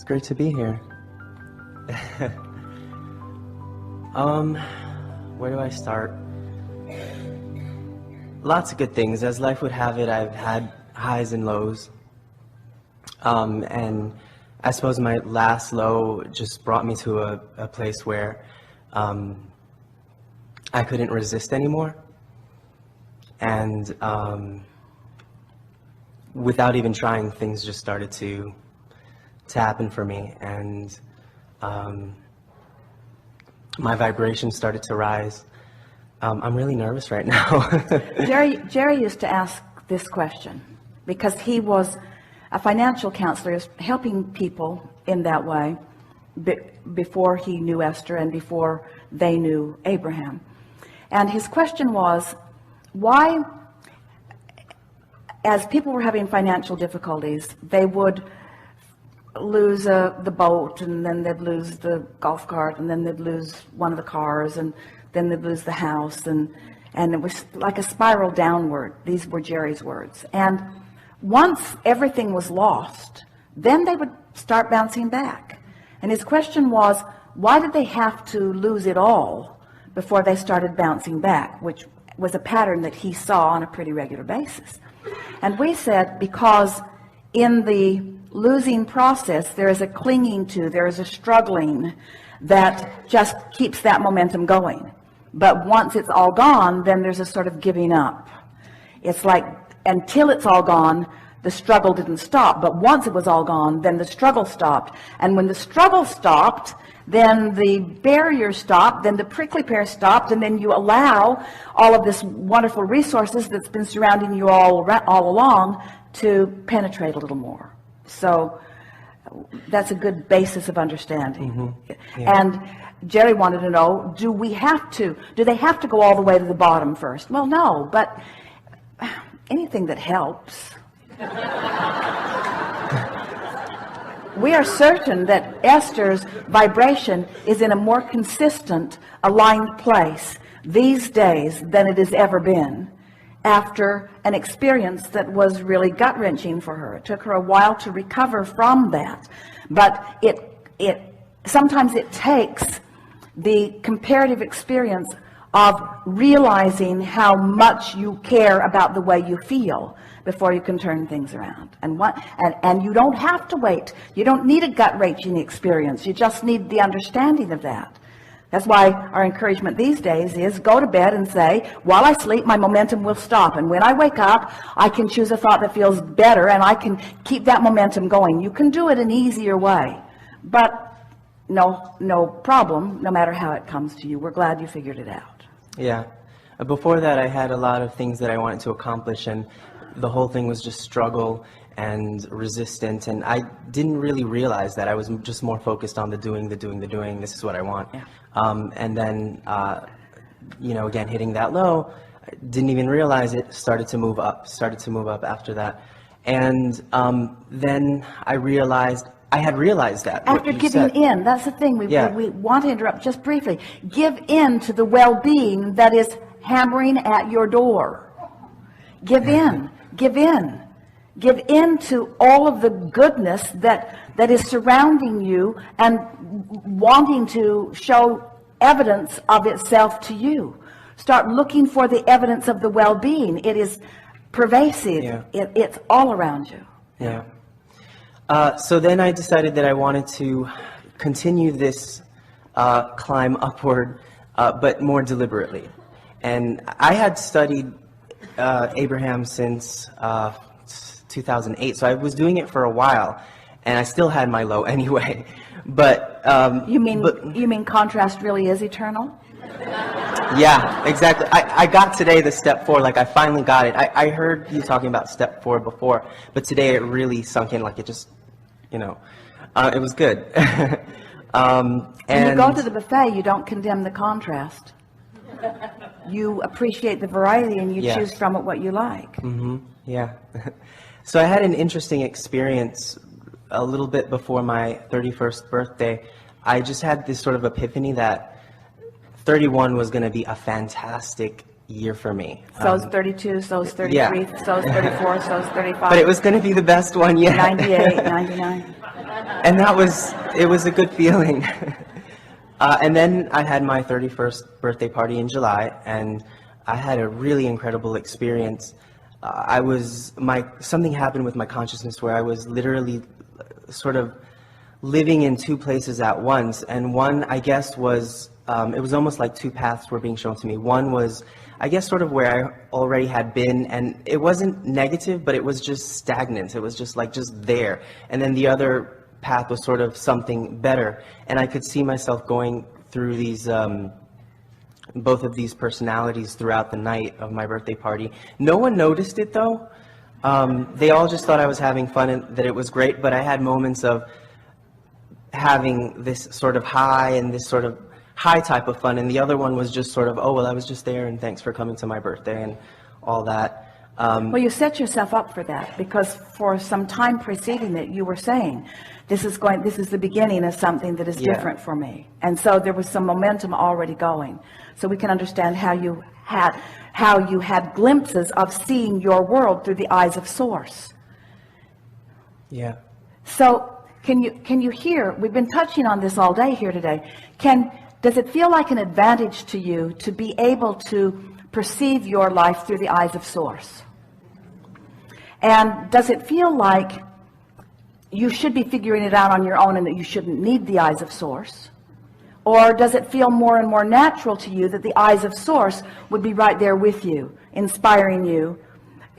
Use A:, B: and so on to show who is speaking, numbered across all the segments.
A: It's great to be here. Where do I start? Lots of good things. As life would have it, I've had highs and lows. And I suppose my last low just brought me to a place where I couldn't resist anymore. And without even trying, things just started to happen for me. And my vibration started to rise. I'm really nervous right now.
B: Jerry used to ask this question because he was a financial counselor, helping people in that way before he knew Esther and before they knew Abraham. And his question was, why, as people were having financial difficulties, they would lose the boat, and then they'd lose the golf cart, and then they'd lose one of the cars, and then they'd lose the house, and it was like a spiral downward. These were Jerry's words. And once everything was lost, then they would start bouncing back. And his question was, why did they have to lose it all before they started bouncing back, which was a pattern that he saw on a pretty regular basis. And we said, because in the losing process, there is a clinging to, there is a struggling that just keeps that momentum going. But once it's all gone, then there's a sort of giving up. It's like, until it's all gone, the struggle didn't stop. But once it was all gone, then the struggle stopped. And when the struggle stopped, then the barrier stopped, then the prickly pear stopped, and then you allow all of this wonderful resources that's been surrounding you all along to penetrate a little more. So that's a good basis of understanding. Mm-hmm. Yeah. And Jerry wanted to know, do they have to go all the way to the bottom first? Well, no, but anything that helps. We are certain that Esther's vibration is in a more consistent, aligned place these days than it has ever been after an experience that was really gut-wrenching for her. It took her a while to recover from that. But sometimes it takes the comparative experience of realizing how much you care about the way you feel before you can turn things around. And you don't have to wait. You don't need a gut-wrenching experience. You just need the understanding of that. That's why our encouragement these days is go to bed and say, while I sleep, my momentum will stop. And when I wake up, I can choose a thought that feels better, and I can keep that momentum going. You can do it an easier way. But no problem, no matter how it comes to you. We're glad you figured it out.
A: Yeah. Before that, I had a lot of things that I wanted to accomplish, and the whole thing was just struggle and resistance, and I didn't really realize that. I was just more focused on the doing. This is what I want. Yeah. And then, again, hitting that low, I didn't even realize it, started to move up after that. And then I had realized that.
B: After giving in, that's the thing. We want to interrupt just briefly. Give in to the well-being that is hammering at your door. Give in. Give in. Give in to all of the goodness that is surrounding you and wanting to show evidence of itself to you. Start looking for the evidence of the well-being. It is pervasive. Yeah. It's all around you.
A: Yeah. So then I decided that I wanted to continue this climb upward, but more deliberately. And I had studied Abraham since 2008, so I was doing it for a while, and I still had my low anyway. But
B: you mean contrast really is eternal?
A: Yeah, exactly. I got today the step 4, like I finally got it. I heard you talking about step 4 before, but today it really sunk in, like it just, it was good.
B: When you go to the buffet, you don't condemn the contrast. You appreciate the variety, and you choose from it what you like.
A: Mm-hmm. Yeah. So I had an interesting experience a little bit before my 31st birthday. I just had this sort of epiphany that 31 was going to be a fantastic year for me.
B: So is 32, so is 33, so is 34, so is 35.
A: But it was going to be the best one yet.
B: 98, 99.
A: And it was a good feeling. And then I had my 31st birthday party in July, and I had a really incredible experience. Something happened with my consciousness where I was literally sort of living in two places at once. And one, I guess, was, it was almost like two paths were being shown to me. One was, I guess, sort of where I already had been, and it wasn't negative, but it was just stagnant. It was just there. And then the other path was sort of something better. And I could see myself going through these, both of these personalities throughout the night of my birthday party. No one noticed it, though. They all just thought I was having fun and that it was great, but I had moments of having this sort of high and this sort of high type of fun, and the other one was just sort of, oh, well, I was just there and thanks for coming to my birthday and all that.
B: Well, you set yourself up for that, because for some time preceding it, you were saying, this is the beginning of something that is different for me. And so there was some momentum already going. So we can understand how you had glimpses of seeing your world through the eyes of Source.
A: Yeah.
B: So can you hear, we've been touching on this all day here today. Does it feel like an advantage to you to be able to perceive your life through the eyes of Source? And does it feel like you should be figuring it out on your own and that you shouldn't need the eyes of Source? Or does it feel more and more natural to you that the eyes of Source would be right there with you, inspiring you,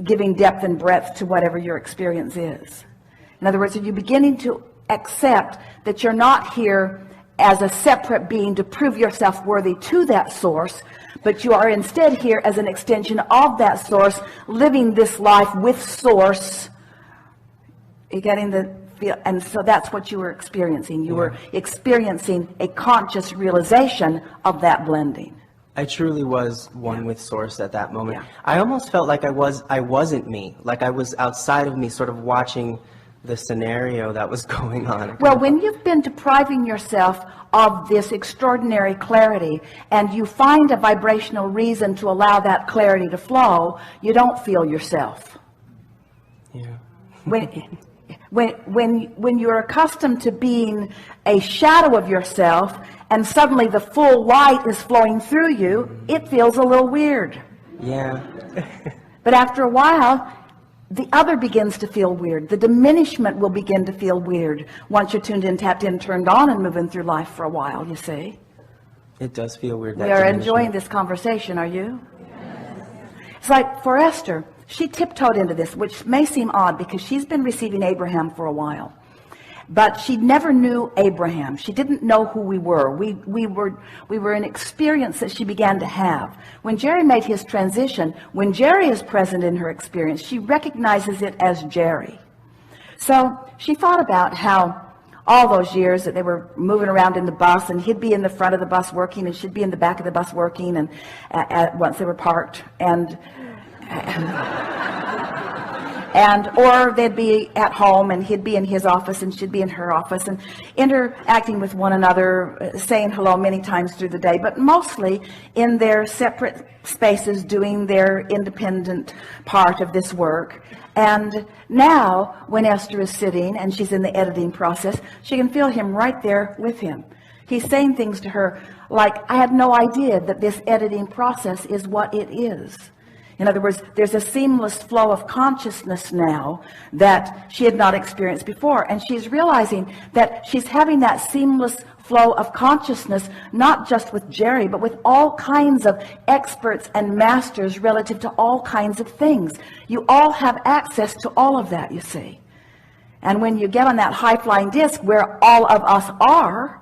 B: giving depth and breadth to whatever your experience is? In other words, are you beginning to accept that you're not here as a separate being to prove yourself worthy to that Source, but you are instead here as an extension of that Source, living this life with Source? You're getting the feel, and so that's what you were experiencing. You were experiencing a conscious realization of that blending.
A: I truly was one with Source at that moment.
B: Yeah.
A: I almost felt like I wasn't me, like I was outside of me, sort of watching the scenario that was going on.
B: Well, when you've been depriving yourself of this extraordinary clarity and you find a vibrational reason to allow that clarity to flow, you don't feel yourself.
A: Yeah.
B: When you're accustomed to being a shadow of yourself and suddenly the full light is flowing through you, it feels a little weird.
A: Yeah.
B: But after a while, the other begins to feel weird. The diminishment will begin to feel weird once you're tuned in, tapped in, turned on, and moving through life for a while, you see.
A: It does feel weird.
B: We are enjoying this conversation, are you? Yes. It's like for Esther, she tiptoed into this, which may seem odd because she's been receiving Abraham for a while. But she never knew Abraham. She didn't know who we were. We were an experience that she began to have. When Jerry made his transition, when Jerry is present in her experience, she recognizes it as Jerry. So she thought about how all those years that they were moving around in the bus, and he'd be in the front of the bus working, and she'd be in the back of the bus working, and once they were parked, or they'd be at home and he'd be in his office and she'd be in her office, and interacting with one another, saying hello many times through the day, but mostly in their separate spaces doing their independent part of this work. And now when Esther is sitting and she's in the editing process, she can feel him right there with him. He's saying things to her like, I had no idea that this editing process is what it is. In other words, there's a seamless flow of consciousness now that she had not experienced before. And she's realizing that she's having that seamless flow of consciousness, not just with Jerry, but with all kinds of experts and masters relative to all kinds of things. You all have access to all of that, you see. And when you get on that high-flying disc where all of us are,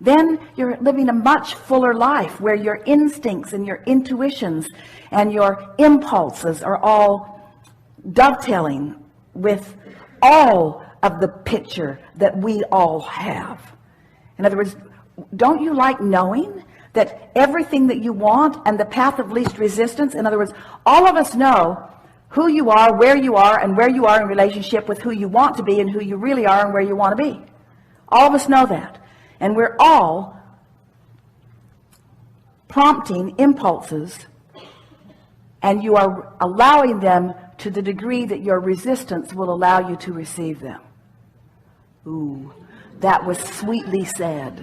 B: then you're living a much fuller life where your instincts and your intuitions and your impulses are all dovetailing with all of the picture that we all have. In other words, don't you like knowing that everything that you want and the path of least resistance, in other words, all of us know who you are, and where you are in relationship with who you want to be and who you really are and where you want to be. All of us know that. And we're all prompting impulses, and you are allowing them to the degree that your resistance will allow you to receive them. Ooh. That was sweetly said.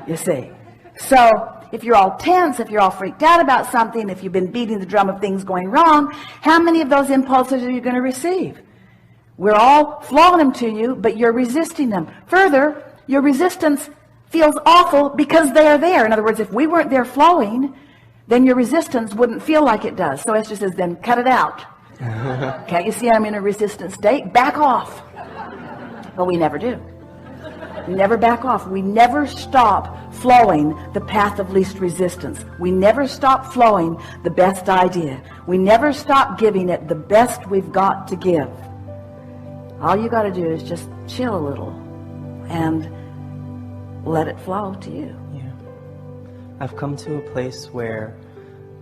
B: You see. So if you're all tense, if you're all freaked out about something, if you've been beating the drum of things going wrong, how many of those impulses are you going to receive? We're all flowing them to you, but you're resisting them. Further, your resistance feels awful because they are there. In other words, if we weren't there flowing, then your resistance wouldn't feel like it does. So Esther says, then cut it out. Can't you see I'm in a resistant state? Back off. But we never do. We never back off. We never stop flowing the path of least resistance. We never stop flowing the best idea. We never stop giving it the best we've got to give. All you got to do is just chill a little and let it flow to you.
A: Yeah. I've come to a place where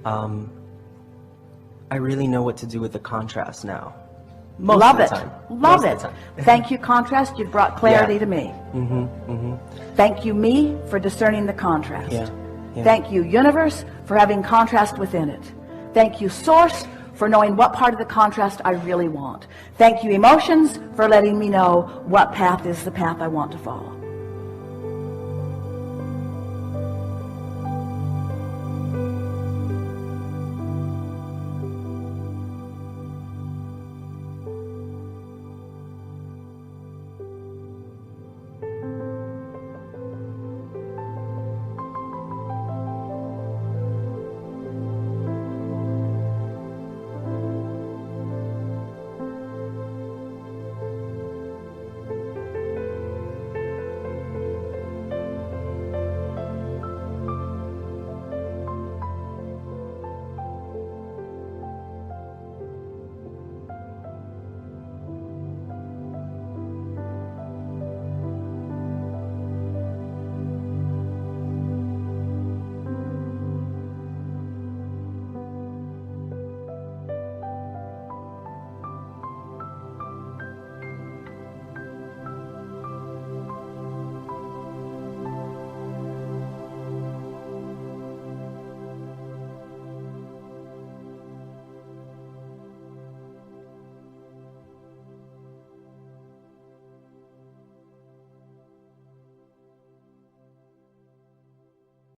A: I really know what to do with the contrast now. Most
B: Love
A: of
B: it.
A: the time.
B: Love
A: Most
B: it.
A: of the time.
B: Thank you, contrast. You've brought clarity
A: Yeah.
B: to me.
A: Mm-hmm.
B: Thank you, me, for discerning the contrast.
A: Yeah. Yeah.
B: Thank you, universe, for having contrast within it. Thank you, source, for knowing what part of the contrast I really want. Thank you, emotions, for letting me know what path is the path I want to follow.